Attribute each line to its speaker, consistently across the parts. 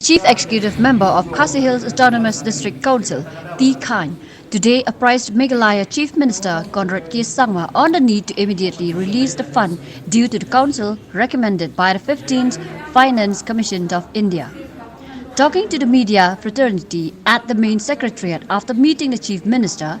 Speaker 1: Chief Executive Member of Khasi Hills Autonomous District Council, T. Khan, today apprised Meghalaya Chief Minister Conrad K. Sangma on the need to immediately release the fund due to the Council recommended by the 15th Finance Commission of India. Talking to the media fraternity at the main secretariat after meeting the Chief Minister,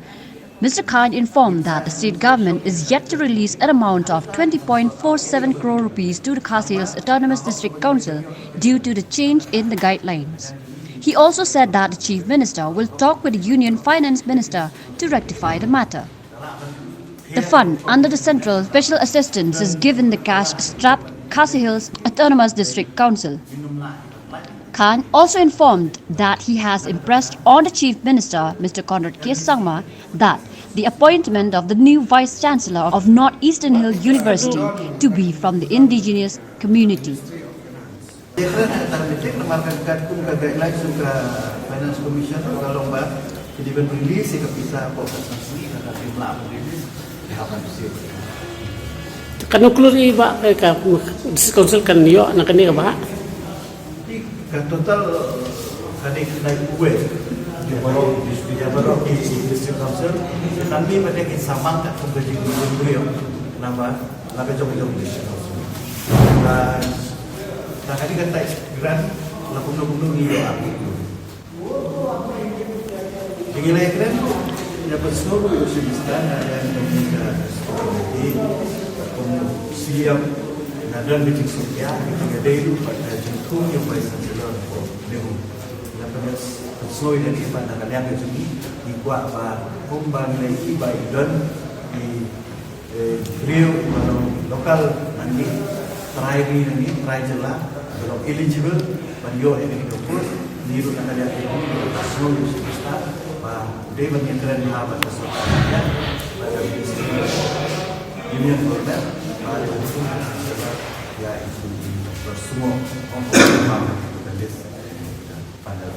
Speaker 1: Mr. Khan informed that the state government is yet to release an amount of 20.47 crore rupees to the Khasi Hills Autonomous District Council due to the change in the guidelines. He also said that the Chief Minister will talk with the Union Finance Minister to rectify the matter. The fund under the Central Special Assistance is given the cash-strapped Khasi Hills Autonomous District Council. Khan also informed that he has impressed on the Chief Minister, Mr. Conrad K. Sangma, that the appointment of the new Vice Chancellor of Northeastern Hill University to be from the indigenous community.
Speaker 2: Kanukluri ba ka council kan yo na kani ba?
Speaker 3: Total kanik naik kue di baru di district council kami pada samang tak menjadi beliau nama laga jom district council dan kali kata grant lakukan ni aku Meghalaya grant dapat seluruh usaha dan juga siap dan meeting sudah ketika dulu pada jangkung yang baik saja untuk dulu. Lepas sesuai dari pada kalian itu dibuat pada pembangunan baik dan di beliau lokal nanti try jelas kalau eligible beliau ini doktor niru kalian itu sesuai usaha pada dewan yang keren dihabat sesuatu pada union border pada ya itu semua orang pada